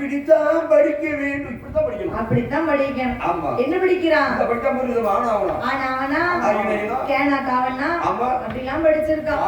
இப்படித்தான் படிக்க வேண்டும். இப்படித்தான் படிக்கணும். அப்படித்தான் படிக்கணும். ஆமா. என்ன படிக்கிறான்? படித்தா புரியுது. ஆனா ஆனா கேனா காவனா அப்படிலாம் படிச்சிருக்கான்.